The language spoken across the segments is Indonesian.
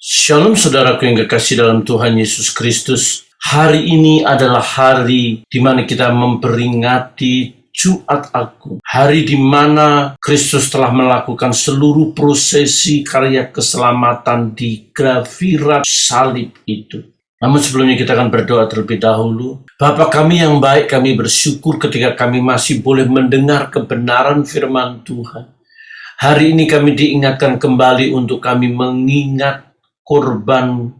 Shalom saudaraku yang kekasih dalam Tuhan Yesus Kristus. Hari ini adalah hari di mana kita memperingati Jumat Agung. Hari di mana Kristus telah melakukan seluruh prosesi karya keselamatan di gravirat salib itu. Namun sebelumnya kita akan berdoa terlebih dahulu. Bapa kami yang baik, kami bersyukur ketika kami masih boleh mendengar kebenaran firman Tuhan. Hari ini kami diingatkan kembali untuk kami mengingat korban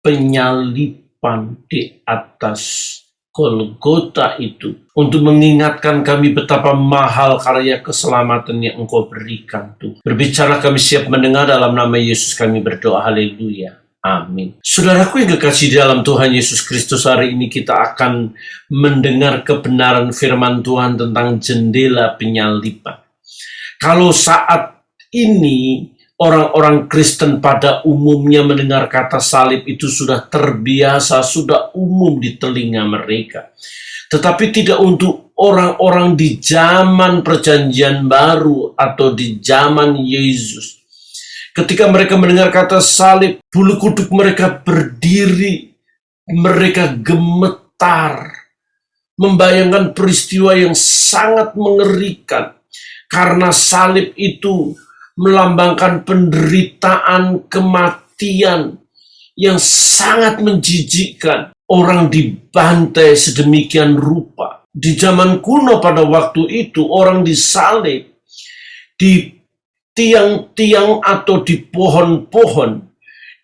penyaliban di atas Golgota itu, untuk mengingatkan kami betapa mahal karya keselamatan yang Engkau berikan Tuhan. Berbicara kami siap mendengar, dalam nama Yesus kami berdoa, haleluya, amin. Saudaraku yang kekasih dalam Tuhan Yesus Kristus, hari ini kita akan mendengar kebenaran firman Tuhan tentang jendela penyaliban. Kalau saat ini orang-orang Kristen pada umumnya mendengar kata salib itu sudah terbiasa, sudah umum di telinga mereka. Tetapi tidak untuk orang-orang di zaman Perjanjian Baru atau di zaman Yesus. Ketika mereka mendengar kata salib, bulu kuduk mereka berdiri, mereka gemetar, membayangkan peristiwa yang sangat mengerikan. Karena salib itu melambangkan penderitaan, kematian yang sangat menjijikkan. Orang dibantai sedemikian rupa. Di zaman kuno pada waktu itu, orang disalib di tiang-tiang atau di pohon-pohon,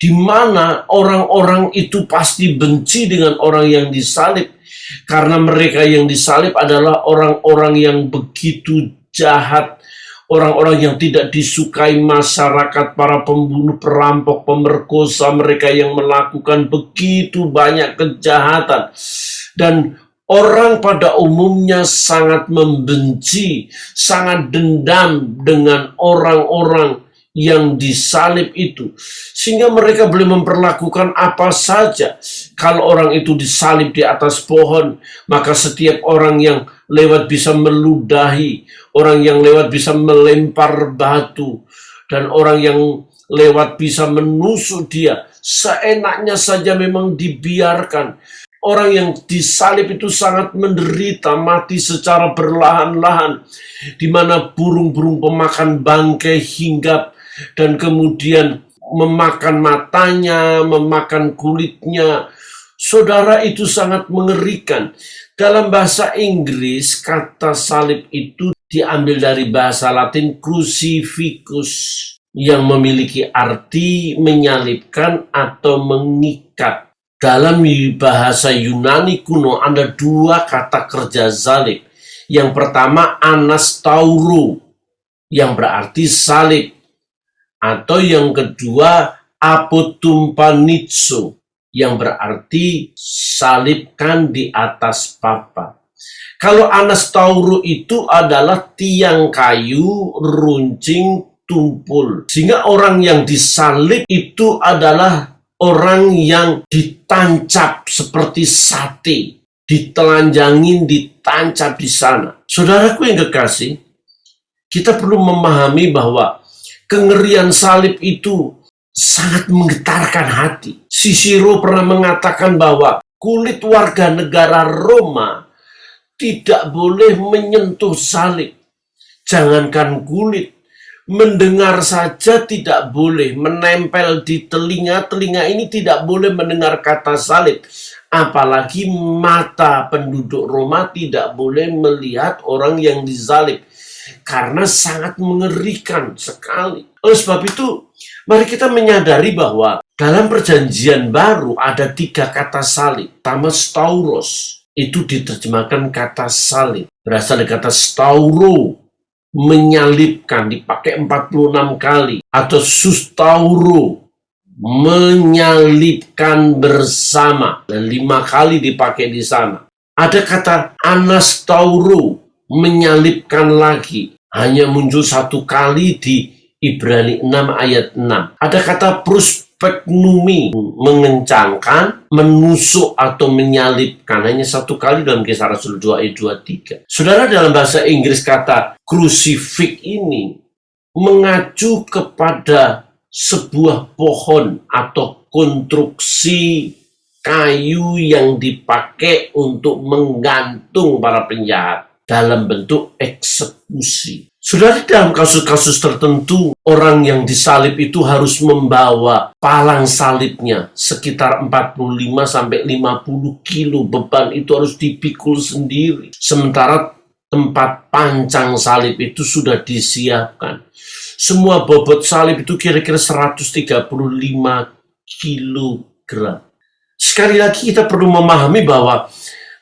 di mana orang-orang itu pasti benci dengan orang yang disalib, karena mereka yang disalib adalah orang-orang yang begitu jahat, orang-orang yang tidak disukai masyarakat, para pembunuh, perampok, pemerkosa, mereka yang melakukan begitu banyak kejahatan. Dan orang pada umumnya sangat membenci, sangat dendam dengan orang-orang yang disalib itu. Sehingga mereka boleh memperlakukan apa saja. Kalau orang itu disalib di atas pohon, maka setiap orang yang lewat bisa meludahi, orang yang lewat bisa melempar batu, dan orang yang lewat bisa menusuk dia. Seenaknya saja memang dibiarkan. Orang yang disalib itu sangat menderita, mati secara perlahan-lahan, di mana burung-burung pemakan bangkai hinggap dan kemudian memakan matanya, memakan kulitnya. Saudara, itu sangat mengerikan. Dalam bahasa Inggris, kata salib itu diambil dari bahasa Latin crucifixus, yang memiliki arti menyalibkan atau mengikat. Dalam bahasa Yunani kuno ada dua kata kerja salib. Yang pertama anastauro, yang berarti salib. Atau yang kedua apotumpanizo, yang berarti salibkan di atas papan. Kalau anastauro itu adalah tiang kayu, runcing, tumpul. Sehingga orang yang disalib itu adalah orang yang ditancap seperti sate, ditelanjangin, ditancap di sana. Saudaraku yang kekasih, kita perlu memahami bahwa kengerian salib itu sangat menggetarkan hati. Cicero pernah mengatakan bahwa kulit warga negara Roma tidak boleh menyentuh salib. Jangankan kulit, mendengar saja tidak boleh, menempel di telinga. Telinga ini tidak boleh mendengar kata salib. Apalagi mata penduduk Roma tidak boleh melihat orang yang disalib, karena sangat mengerikan sekali. Oleh sebab itu, mari kita menyadari bahwa dalam Perjanjian Baru ada 3 kata salib. Pertama, stauros, itu diterjemahkan kata salib, berasal dari kata stauro, menyalibkan, dipakai 46 kali. Atau sustauro, menyalibkan bersama, dan 5 kali dipakai di sana. Ada kata anastauro, menyalibkan lagi, hanya muncul 1 kali di Ibrani 6 ayat 6. Ada kata prospeknumi, mengencangkan, menusuk atau menyalibkan, hanya 1 kali dalam Kisah Rasul 2 ayat 23. Saudara, dalam bahasa Inggris kata crucifix ini mengacu kepada sebuah pohon atau konstruksi kayu yang dipakai untuk menggantung para penjahat dalam bentuk eksekusi. Saudara, dalam kasus-kasus tertentu, orang yang disalib itu harus membawa palang salibnya sekitar 45-50 kilo. Beban itu harus dipikul sendiri. Sementara tempat pancang salib itu sudah disiapkan. Semua bobot salib itu kira-kira 135 kilogram. Sekali lagi kita perlu memahami bahwa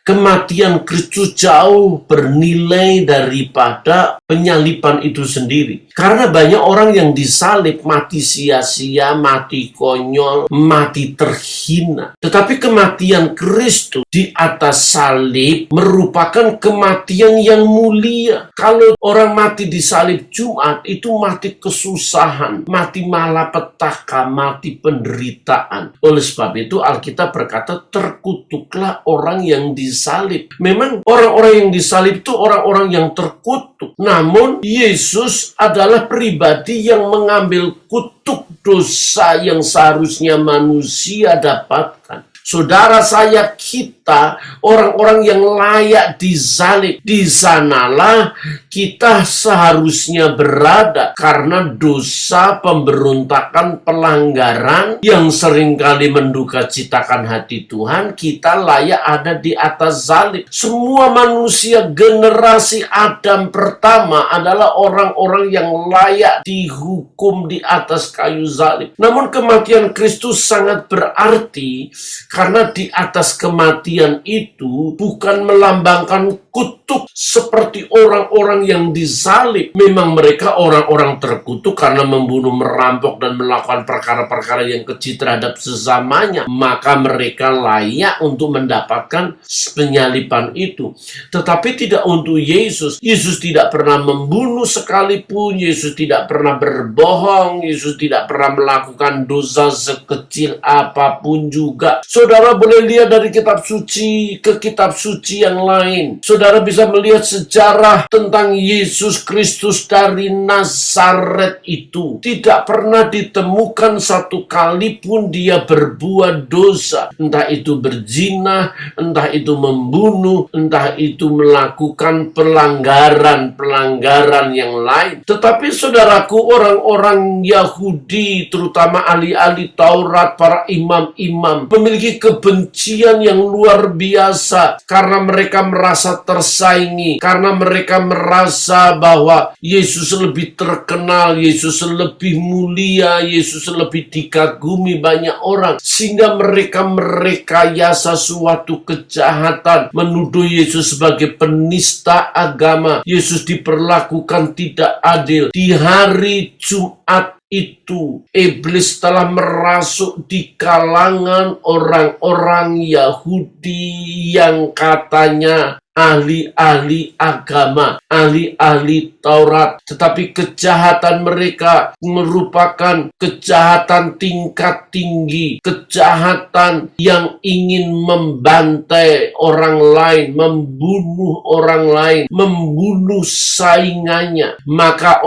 kematian Kristus jauh bernilai daripada penyaliban itu sendiri. Karena banyak orang yang disalib mati sia-sia, mati konyol, mati terhina. Tetapi kematian Kristus di atas salib merupakan kematian yang mulia. Kalau orang mati di salib Jumat, itu mati kesusahan, mati malapetaka, mati penderitaan. Oleh sebab itu Alkitab berkata, terkutuklah orang yang disalib. Memang orang-orang yang disalib itu orang-orang yang terkutuk. Namun Yesus adalah pribadi yang mengambil kutuk dosa yang seharusnya manusia dapatkan. Saudara saya, kita orang-orang yang layak disalib. Di sanalah kita seharusnya berada, karena dosa, pemberontakan, pelanggaran yang seringkali menduka citakan hati Tuhan, kita layak ada di atas salib. Semua manusia generasi Adam pertama adalah orang-orang yang layak dihukum di atas kayu salib. Namun kematian Kristus sangat berarti, karena di atas kematian itu bukan melambangkan kutuk seperti orang-orang yang disalib. Memang mereka orang-orang terkutuk karena membunuh, merampok, dan melakukan perkara-perkara yang keji terhadap sesamanya. Maka mereka layak untuk mendapatkan penyaliban itu. Tetapi tidak untuk Yesus. Yesus tidak pernah membunuh sekalipun. Yesus tidak pernah berbohong. Yesus tidak pernah melakukan dosa sekecil apapun juga. Saudara boleh lihat dari kitab suci ke kitab suci yang lain. Saudara bisa melihat sejarah tentang Yesus Kristus dari Nazaret itu. Tidak pernah ditemukan satu kali pun dia berbuat dosa. Entah itu berzina, entah itu membunuh, entah itu melakukan pelanggaran-pelanggaran yang lain. Tetapi saudaraku, orang-orang Yahudi, terutama ahli-ahli Taurat, para imam-imam, memiliki kebencian yang luar biasa karena mereka merasa tersaingi, karena mereka merasa bahwa Yesus lebih terkenal, Yesus lebih mulia, Yesus lebih dikagumi banyak orang, sehingga mereka merekayasa suatu kejahatan, menuduh Yesus sebagai penista agama. Yesus diperlakukan tidak adil. Di hari Jumat itu, iblis telah merasuk di kalangan orang-orang Yahudi yang katanya ahli-ahli agama, ahli-ahli Taurat. Tetapi kejahatan mereka merupakan kejahatan tingkat tinggi, kejahatan yang ingin membantai orang lain, membunuh orang lain, membunuh saingannya. Maka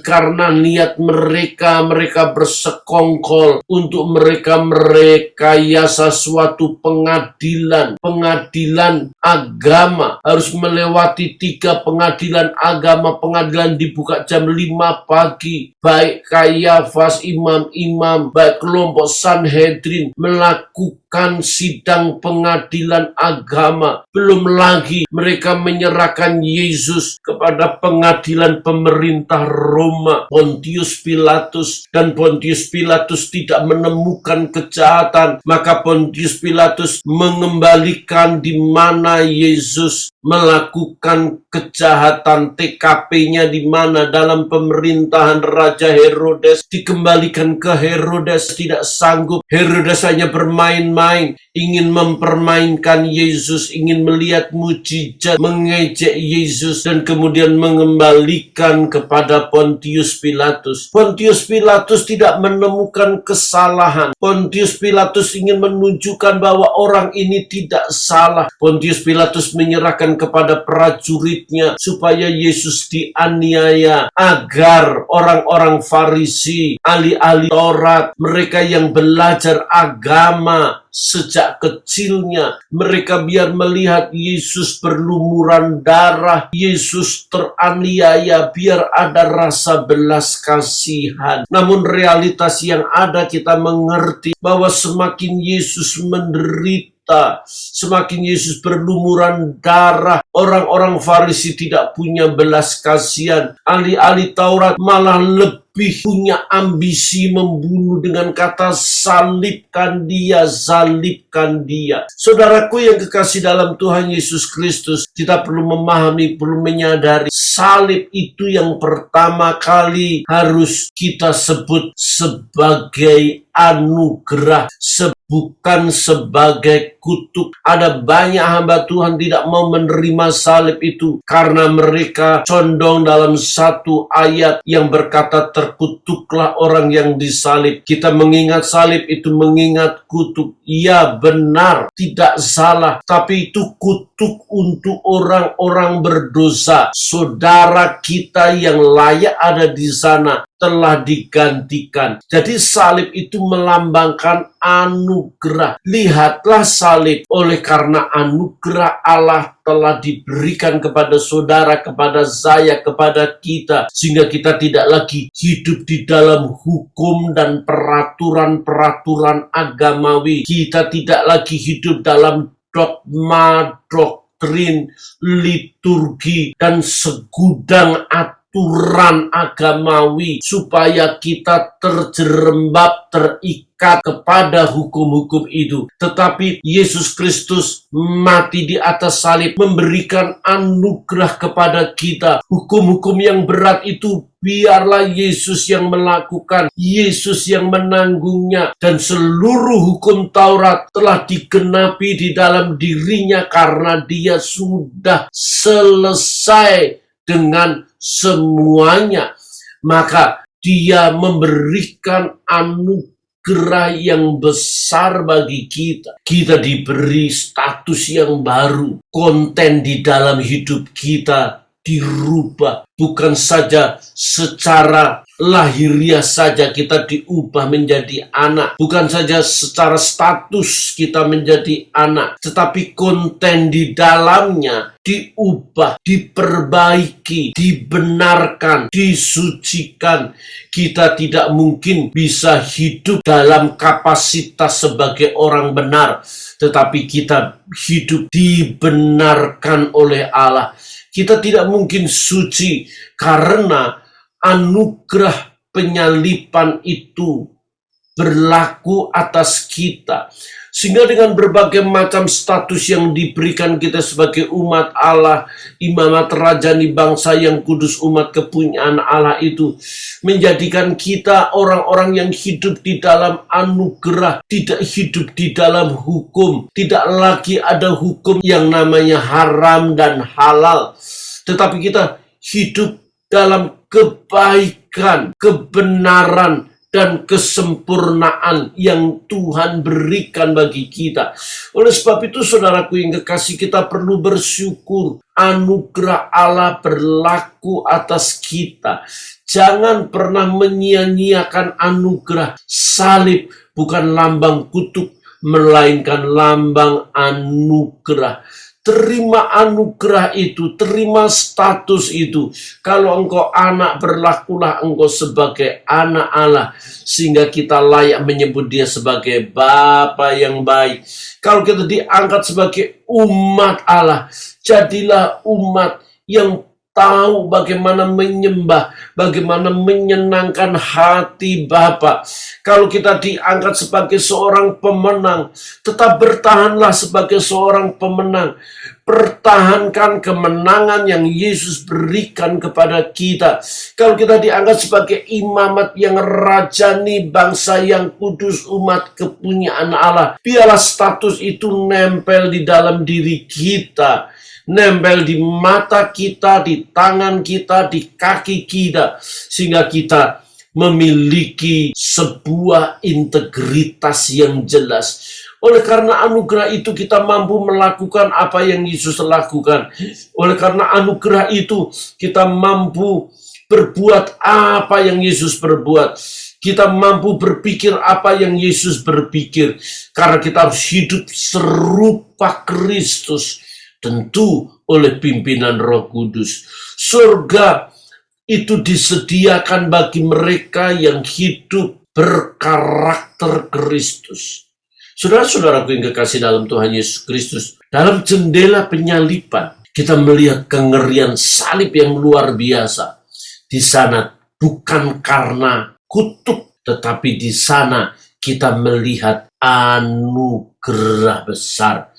karena niat mereka bersekongkol untuk mereka merekayasa suatu pengadilan agama. Harus melewati 3 pengadilan agama. Pengadilan dibuka jam 5 pagi. Baik Kayafas, imam-imam, baik kelompok Sanhedrin melakukan sidang pengadilan agama. Belum lagi mereka menyerahkan Yesus kepada pengadilan pemerintah Roma, Pontius Pilatus. Dan Pontius Pilatus tidak menemukan kejahatan. Maka Pontius Pilatus mengembalikan di mana Yesus melakukan kejahatan, TKP-nya di mana, dalam pemerintahan Raja Herodes. Dikembalikan ke Herodes, tidak sanggup. Herodes hanya bermain bermain, ingin mempermainkan Yesus, ingin melihat mujizat, mengejek Yesus, dan kemudian mengembalikan kepada Pontius Pilatus. Pontius Pilatus tidak menemukan kesalahan. Pontius Pilatus ingin menunjukkan bahwa orang ini tidak salah. Pontius Pilatus menyerahkan kepada prajuritnya supaya Yesus dianiaya agar orang-orang Farisi, ahli-ahli Taurat, mereka yang belajar agama sejak kecilnya, mereka biar melihat Yesus berlumuran darah, Yesus teraniaya, biar ada rasa belas kasihan. Namun realitas yang ada, kita mengerti bahwa semakin Yesus menderita, semakin Yesus berlumuran darah, orang-orang Farisi tidak punya belas kasihan. Ahli-ahli Taurat malah lebih punya ambisi membunuh dengan kata salibkan dia, salibkan dia. Saudaraku yang kekasih dalam Tuhan Yesus Kristus, kita perlu memahami, perlu menyadari salib itu yang pertama kali harus kita sebut sebagai anugerah, bukan sebagai kutuk. Ada banyak hamba Tuhan tidak mau menerima salib itu karena mereka condong dalam satu ayat yang berkata terkutuklah orang yang disalib. Kita mengingat salib itu mengingat kutuk. Ya benar, tidak salah, tapi itu kutuk untuk orang-orang berdosa. Saudara kita yang layak ada di sana telah digantikan. Jadi salib itu melambangkan anugerah. Lihatlah salib, oleh karena anugerah Allah telah diberikan kepada saudara, kepada saya, kepada kita, sehingga kita tidak lagi hidup di dalam hukum dan peraturan-peraturan agamawi. Kita tidak lagi hidup dalam dogma, doktrin, liturgi, dan segudang aturan agamawi supaya kita terjerembab, terikat kepada hukum-hukum itu. Tetapi Yesus Kristus mati di atas salib memberikan anugerah kepada kita. Hukum-hukum yang berat itu biarlah Yesus yang melakukan, Yesus yang menanggungnya, dan seluruh hukum Taurat telah digenapi di dalam dirinya karena dia sudah selesai dengan semuanya. Maka dia memberikan anugerah yang besar bagi kita. Kita diberi status yang baru. Konten di dalam hidup kita dirubah. Bukan saja secara lahiriah saja kita diubah menjadi anak. Bukan saja secara status kita menjadi anak. Tetapi konten di dalamnya diubah, diperbaiki, dibenarkan, disucikan. Kita tidak mungkin bisa hidup dalam kapasitas sebagai orang benar. Tetapi kita hidup dibenarkan oleh Allah. Kita tidak mungkin suci karena anugerah penyalipan itu berlaku atas kita. Sehingga dengan berbagai macam status yang diberikan kita sebagai umat Allah, imamat rajani bangsa yang kudus, umat kepunyaan Allah itu, menjadikan kita orang-orang yang hidup di dalam anugerah, tidak hidup di dalam hukum. Tidak lagi ada hukum yang namanya haram dan halal, tetapi kita hidup dalam kebaikan, kebenaran, dan kesempurnaan yang Tuhan berikan bagi kita. Oleh sebab itu, saudaraku yang kekasih, kita perlu bersyukur anugerah Allah berlaku atas kita. Jangan pernah menyia-nyiakan anugerah. Salib bukan lambang kutuk, melainkan lambang anugerah. Terima anugerah itu, terima status itu. Kalau engkau anak, berlakulah engkau sebagai anak Allah, sehingga kita layak menyebut dia sebagai Bapa yang baik. Kalau kita diangkat sebagai umat Allah, jadilah umat yang tahu bagaimana menyembah, bagaimana menyenangkan hati Bapa. Kalau kita diangkat sebagai seorang pemenang, tetap bertahanlah sebagai seorang pemenang. Pertahankan kemenangan yang Yesus berikan kepada kita. Kalau kita dianggap sebagai imamat yang rajani, bangsa yang kudus, umat kepunyaan Allah, biarlah status itu nempel di dalam diri kita, nempel di mata kita, di tangan kita, di kaki kita, sehingga kita memiliki sebuah integritas yang jelas. Oleh karena anugerah itu kita mampu melakukan apa yang Yesus lakukan. Oleh karena anugerah itu kita mampu berbuat apa yang Yesus berbuat. Kita mampu berpikir apa yang Yesus berpikir. Karena kita harus hidup serupa Kristus. Tentu oleh pimpinan Roh Kudus. Surga itu disediakan bagi mereka yang hidup berkarakter Kristus. Saudara-saudaraku yang kekasih dalam Tuhan Yesus Kristus, dalam jendela penyaliban, kita melihat kengerian salib yang luar biasa. Di sana bukan karena kutuk, tetapi di sana kita melihat anugerah besar.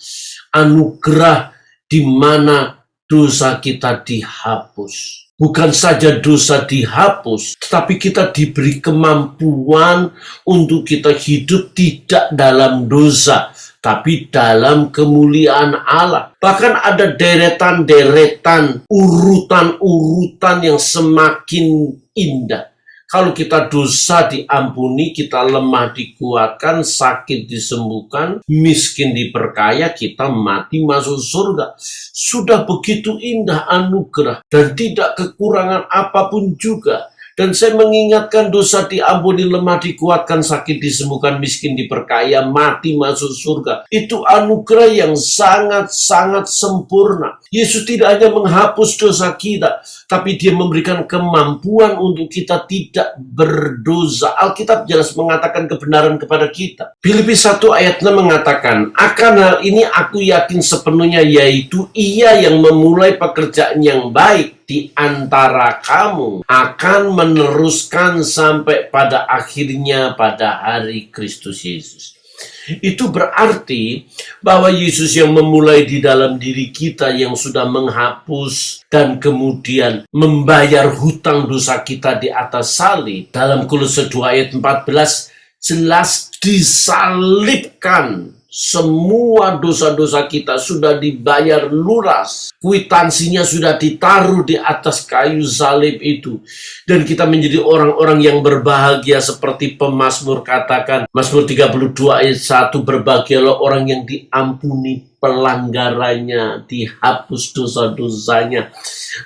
Anugerah di mana dosa kita dihapus. Bukan saja dosa dihapus, tetapi kita diberi kemampuan untuk kita hidup tidak dalam dosa, tapi dalam kemuliaan Allah. Bahkan ada deretan-deretan, urutan-urutan yang semakin indah. Kalau kita dosa diampuni, kita lemah dikuatkan, sakit disembuhkan, miskin diperkaya, kita mati masuk surga. Sudah begitu indah anugerah dan tidak kekurangan apapun juga. Dan saya mengingatkan dosa diampuni, lemah dikuatkan, sakit disembuhkan, miskin diperkaya, mati masuk surga. Itu anugerah yang sangat-sangat sempurna. Yesus tidak hanya menghapus dosa kita, tapi dia memberikan kemampuan untuk kita tidak berdosa. Alkitab jelas mengatakan kebenaran kepada kita. Filipi 1 ayat 6 mengatakan, akan hal ini aku yakin sepenuhnya, yaitu Ia yang memulai pekerjaan yang baik di antara kamu akan meneruskan sampai pada akhirnya pada hari Kristus Yesus. Itu berarti bahwa Yesus yang memulai di dalam diri kita, yang sudah menghapus dan kemudian membayar hutang dosa kita di atas salib. Dalam Kolose 2 ayat 14 jelas disalibkan. Semua dosa-dosa kita sudah dibayar lunas. Kwitansinya sudah ditaruh di atas kayu salib itu. Dan kita menjadi orang-orang yang berbahagia seperti pemazmur katakan. Mazmur 32 ayat 1, berbahagialah orang yang diampuni pelanggarannya, dihapus dosa-dosanya.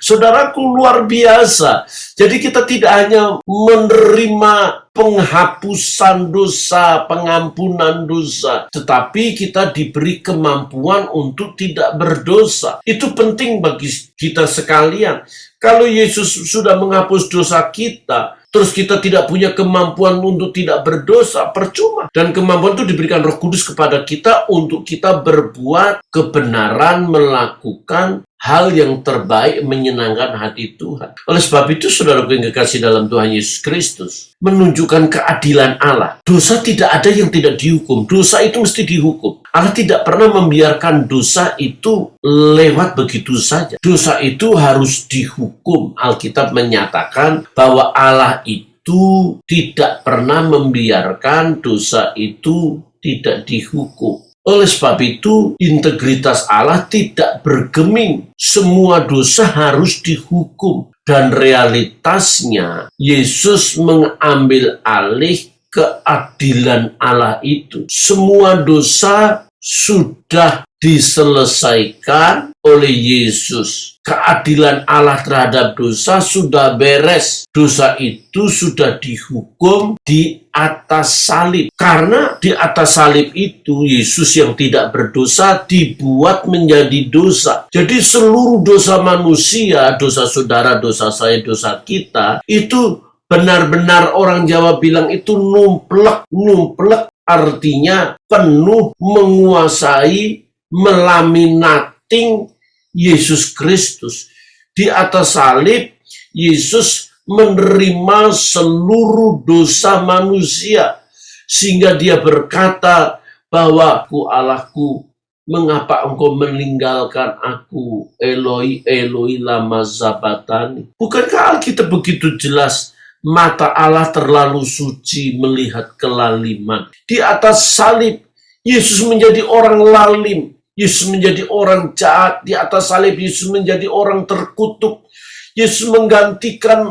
Saudaraku, luar biasa. Jadi kita tidak hanya menerima penghapusan dosa, pengampunan dosa, tetapi kita diberi kemampuan untuk tidak berdosa. Itu penting bagi kita sekalian. Kalau Yesus sudah menghapus dosa kita, terus kita tidak punya kemampuan untuk tidak berdosa, percuma. Dan kemampuan itu diberikan Roh Kudus kepada kita untuk kita berbuat kebenaran, melakukan hal yang terbaik, menyenangkan hati Tuhan. Oleh sebab itu, saudaraku yang kekasih dalam Tuhan Yesus Kristus, menunjukkan keadilan Allah. Dosa tidak ada yang tidak dihukum. Dosa itu mesti dihukum. Allah tidak pernah membiarkan dosa itu lewat begitu saja. Dosa itu harus dihukum. Alkitab menyatakan bahwa Allah itu tidak pernah membiarkan dosa itu tidak dihukum. Oleh sebab itu, integritas Allah tidak bergeming. Semua dosa harus dihukum. Dan realitasnya, Yesus mengambil alih keadilan Allah itu. Semua dosa sudah diselesaikan oleh Yesus. Keadilan Allah terhadap dosa sudah beres. Dosa itu sudah dihukum di atas salib. Karena di atas salib itu Yesus yang tidak berdosa dibuat menjadi dosa. Jadi seluruh dosa manusia, dosa saudara, dosa saya, dosa kita, itu benar-benar orang Jawa bilang itu numplek. Numplek artinya penuh, menguasai, melaminating Yesus Kristus. Di atas salib, Yesus menerima seluruh dosa manusia. Sehingga dia berkata bahwa Allahku, Mengapa engkau meninggalkan aku? Eloi, Eloi, lama sabachthani. Bukankah Alkitab begitu jelas? Mata Allah terlalu suci melihat kelaliman. Di atas salib, Yesus menjadi orang lalim. Yesus menjadi orang jahat. Di atas salib, Yesus menjadi orang terkutuk. Yesus menggantikan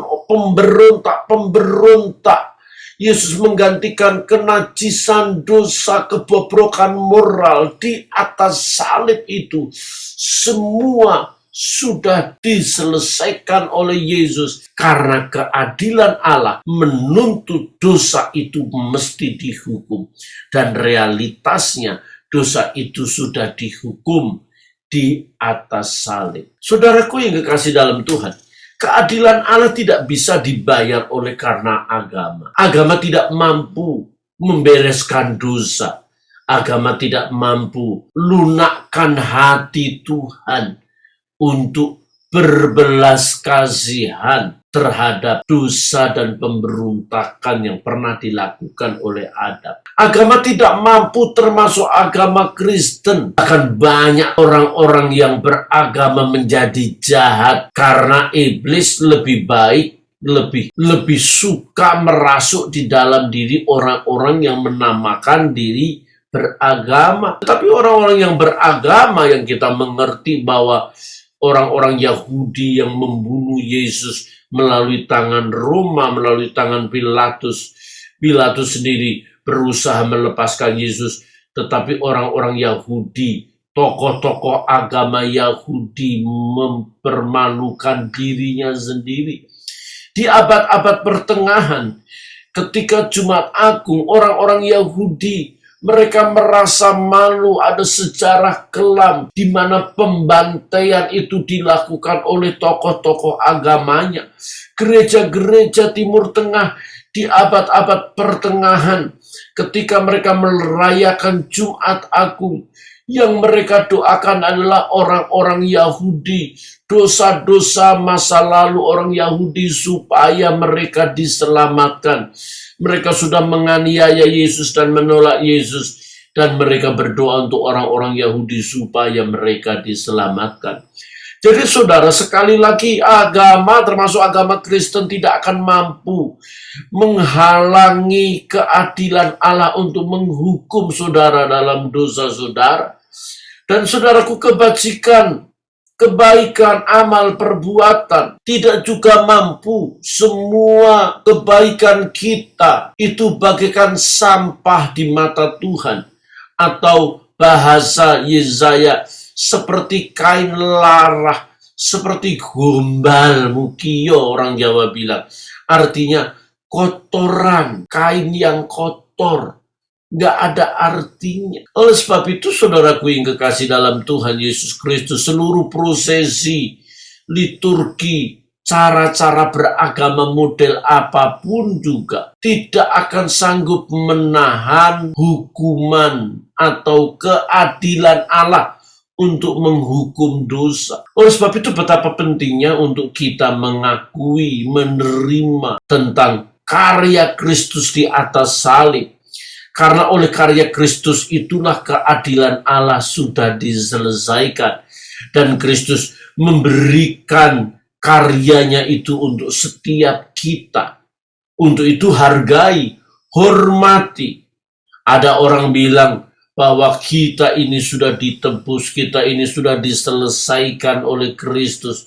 pemberontak. Yesus menggantikan kenajisan, dosa, kebobrokan moral. Di atas salib itu, semua sudah diselesaikan oleh Yesus. Karena keadilan Allah menuntut dosa itu mesti dihukum. Dan realitasnya, dosa itu sudah dihukum di atas salib. Saudaraku yang kekasih dalam Tuhan, keadilan Allah tidak bisa dibayar oleh karena agama. Agama tidak mampu membereskan dosa. Agama tidak mampu lunakkan hati Tuhan untuk berbelas kasihan terhadap dosa dan pemberontakan yang pernah dilakukan oleh Adam. Agama tidak mampu, termasuk agama Kristen. Akan banyak orang-orang yang beragama menjadi jahat karena iblis lebih baik, lebih suka merasuk di dalam diri orang-orang yang menamakan diri beragama. Tetapi orang-orang yang beragama, yang kita mengerti bahwa orang-orang Yahudi yang membunuh Yesus melalui tangan Roma, melalui tangan Pilatus. Pilatus sendiri berusaha melepaskan Yesus, tetapi orang-orang Yahudi, tokoh-tokoh agama Yahudi mempermalukan dirinya sendiri. Di abad-abad pertengahan, ketika Jumat Agung, orang-orang Yahudi mereka merasa malu, ada sejarah kelam di mana pembantaian itu dilakukan oleh tokoh-tokoh agamanya. Gereja-gereja Timur Tengah di abad-abad pertengahan, ketika mereka merayakan Jumat Agung, yang mereka doakan adalah orang-orang Yahudi, dosa-dosa masa lalu orang Yahudi supaya mereka diselamatkan. Mereka sudah menganiaya Yesus dan menolak Yesus, dan mereka berdoa untuk orang-orang Yahudi supaya mereka diselamatkan. Jadi saudara, sekali lagi agama, termasuk agama Kristen, tidak akan mampu menghalangi keadilan Allah untuk menghukum saudara dalam dosa saudara. Dan saudaraku, kebajikan, kebaikan, amal, perbuatan tidak juga mampu. Semua kebaikan kita itu bagaikan sampah di mata Tuhan. Atau bahasa Yesaya, seperti kain larah, seperti gombal mukio, orang Jawa bilang. Artinya kotoran, kain yang kotor, nggak ada artinya. Oleh sebab itu, saudaraku yang kekasih dalam Tuhan Yesus Kristus, seluruh prosesi, liturgi, cara-cara beragama model apapun juga tidak akan sanggup menahan hukuman atau keadilan Allah untuk menghukum dosa. Oleh sebab itu, betapa pentingnya untuk kita mengakui, menerima tentang karya Kristus di atas salib. Karena oleh karya Kristus itulah keadilan Allah sudah diselesaikan. Dan Kristus memberikan karyanya itu untuk setiap kita. Untuk itu hargai, hormati. Ada orang bilang bahwa kita ini sudah ditebus, kita ini sudah diselesaikan oleh Kristus.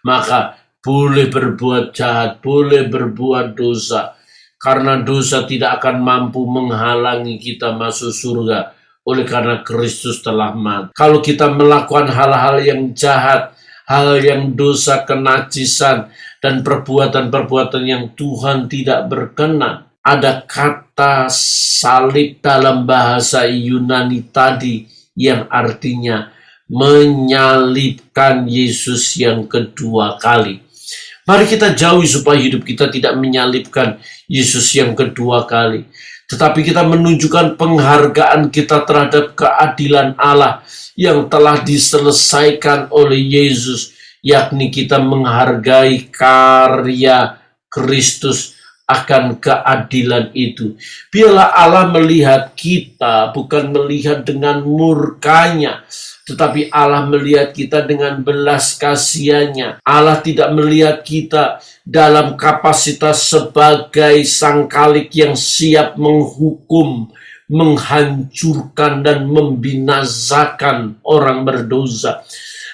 Maka boleh berbuat jahat, boleh berbuat dosa. Karena dosa tidak akan mampu menghalangi kita masuk surga. Oleh karena Kristus telah mati. Kalau kita melakukan hal-hal yang jahat, hal yang dosa, kenajisan, dan perbuatan-perbuatan yang Tuhan tidak berkenan. Ada kata salib dalam bahasa Yunani tadi yang artinya menyalibkan Yesus yang kedua kali. Mari kita jauhi supaya hidup kita tidak menyalibkan Yesus yang kedua kali. Tetapi kita menunjukkan penghargaan kita terhadap keadilan Allah yang telah diselesaikan oleh Yesus. Yakni kita menghargai karya Kristus akan keadilan itu. Biarlah Allah melihat kita bukan melihat dengan murkanya, tetapi Allah melihat kita dengan belas kasihannya. Allah tidak melihat kita dalam kapasitas sebagai sang khalik yang siap menghukum, menghancurkan dan membinasakan orang berdosa.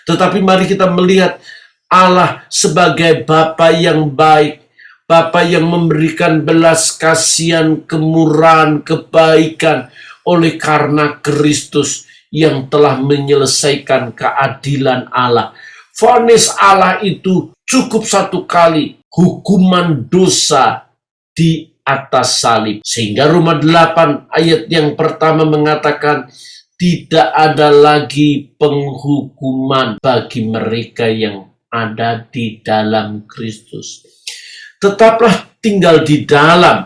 Tetapi mari kita melihat Allah sebagai Bapa yang baik, Bapa yang memberikan belas kasihan, kemurahan, kebaikan oleh karena Kristus yang telah menyelesaikan keadilan Allah. Vonis Allah itu cukup satu kali, hukuman dosa di atas salib. Sehingga Roma 8 ayat yang pertama mengatakan, tidak ada lagi penghukuman bagi mereka yang ada di dalam Kristus. Tetaplah tinggal di dalam.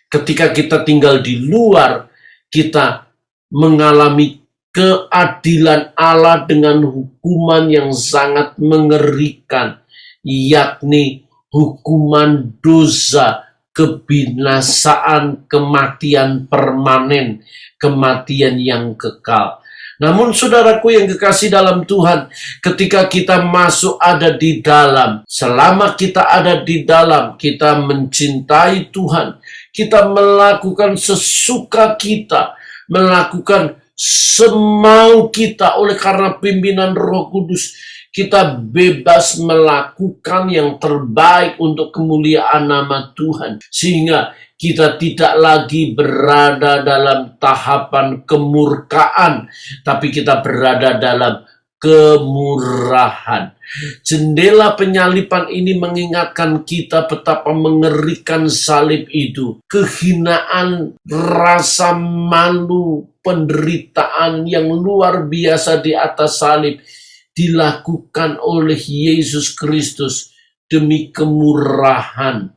Ketika kita tinggal di luar, kita mengalami keadilan Allah dengan hukuman yang sangat mengerikan, yakni hukuman dosa, kebinasaan, kematian permanen, kematian yang kekal. Namun saudaraku yang kekasih dalam Tuhan, ketika kita masuk ada di dalam, selama kita ada di dalam, kita mencintai Tuhan, kita melakukan sesuka kita, melakukan semau kita oleh karena pimpinan Roh Kudus, kita bebas melakukan yang terbaik untuk kemuliaan nama Tuhan. Sehingga kita tidak lagi berada dalam tahapan kemurkaan, tapi kita berada dalam kemurahan. Jendela penyalipan ini mengingatkan kita betapa mengerikan salib itu. Kehinaan, rasa malu, penderitaan yang luar biasa di atas salib dilakukan oleh Yesus Kristus demi kemurahan,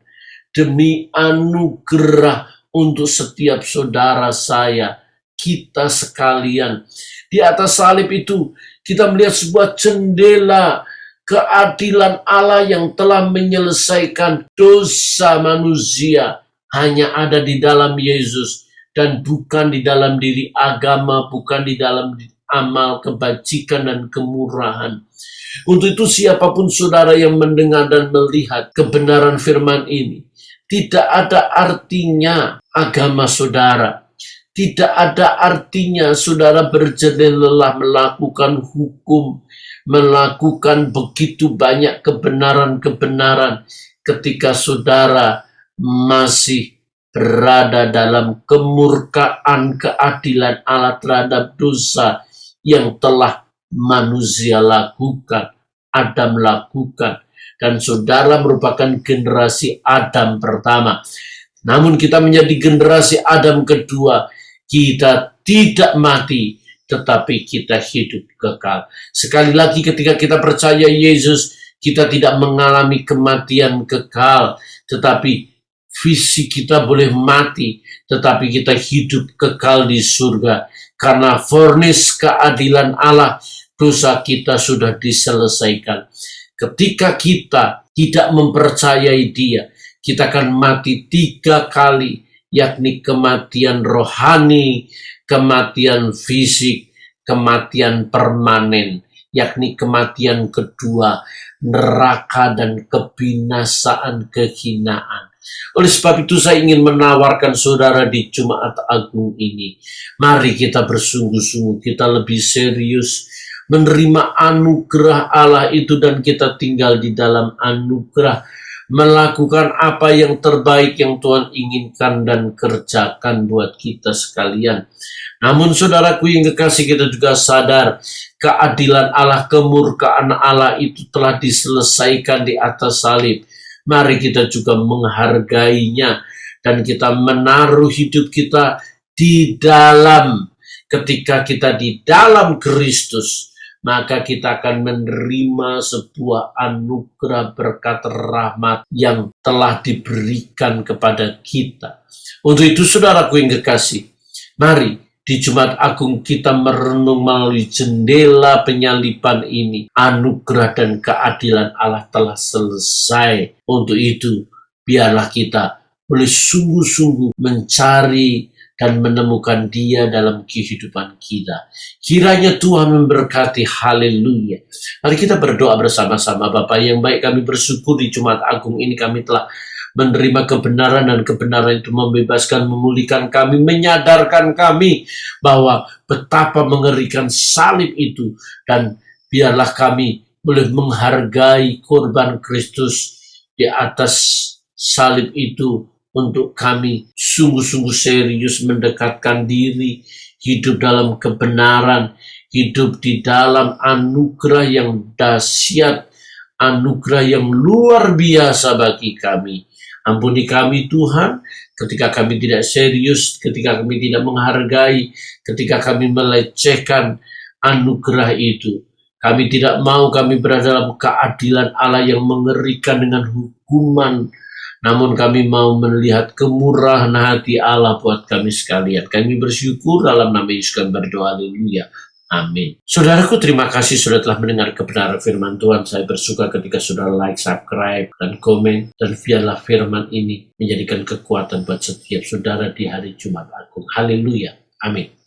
demi anugerah untuk setiap saudara saya, kita sekalian. Di atas salib itu kita melihat sebuah jendela keadilan Allah yang telah menyelesaikan dosa manusia, hanya ada di dalam Yesus dan bukan di dalam diri agama, bukan di dalam amal kebajikan dan kemurahan. Untuk itu siapapun saudara yang mendengar dan melihat kebenaran firman ini, tidak ada artinya agama saudara, tidak ada artinya saudara berjerih lelah melakukan hukum, melakukan begitu banyak kebenaran-kebenaran ketika saudara masih berada dalam kemurkaan keadilan Allah terhadap dosa yang telah manusia lakukan, Adam lakukan, dan saudara merupakan generasi Adam pertama. Namun kita menjadi generasi Adam kedua, kita tidak mati, tetapi kita hidup kekal. Sekali lagi ketika kita percaya Yesus, kita tidak mengalami kematian kekal, tetapi fisik kita boleh mati, tetapi kita hidup kekal di surga. Karena vonis keadilan Allah, dosa kita sudah diselesaikan. Ketika kita tidak mempercayai Dia, kita akan mati 3 kali, yakni kematian rohani, kematian fisik, kematian permanen, yakni kematian kedua, neraka dan kebinasaan kehinaan. Oleh sebab itu saya ingin menawarkan saudara di Jumat Agung ini, mari kita bersungguh-sungguh, kita lebih serius menerima anugerah Allah itu dan kita tinggal di dalam anugerah, melakukan apa yang terbaik yang Tuhan inginkan dan kerjakan buat kita sekalian. Namun saudaraku yang kekasih, kita juga sadar keadilan Allah, kemurkaan Allah itu telah diselesaikan di atas salib. Mari kita juga menghargainya dan kita menaruh hidup kita di dalam. Ketika kita di dalam Kristus, maka kita akan menerima sebuah anugerah berkat rahmat yang telah diberikan kepada kita. Untuk itu saudaraku yang kekasih, mari di Jumat Agung kita merenung melalui jendela penyalipan ini. Anugerah dan keadilan Allah telah selesai. Untuk itu, biarlah kita boleh sungguh-sungguh mencari dan menemukan Dia dalam kehidupan kita. Kiranya Tuhan memberkati, haleluya. Mari kita berdoa bersama-sama. Bapa yang baik, kami bersyukur di Jumat Agung ini kami telah menerima kebenaran, dan kebenaran itu membebaskan, memulihkan kami, menyadarkan kami bahwa betapa mengerikan salib itu, dan biarlah kami boleh menghargai korban Kristus di atas salib itu untuk kami sungguh-sungguh serius mendekatkan diri, hidup dalam kebenaran, hidup di dalam anugerah yang dahsyat, anugerah yang luar biasa bagi kami. Ampuni kami Tuhan, ketika kami tidak serius, ketika kami tidak menghargai, ketika kami melecehkan anugerah itu. Kami tidak mau kami berada dalam keadilan Allah yang mengerikan dengan hukuman, namun kami mau melihat kemurahan hati Allah buat kami sekalian. Kami bersyukur dalam nama Yesus kami berdoa, haleluya. Amin. Saudaraku, terima kasih sudah telah mendengar kebenaran firman Tuhan. Saya bersuka ketika sudah like, subscribe, dan komen. Dan biarlah firman ini menjadikan kekuatan buat setiap saudara di hari Jumat Agung. Haleluya. Amin.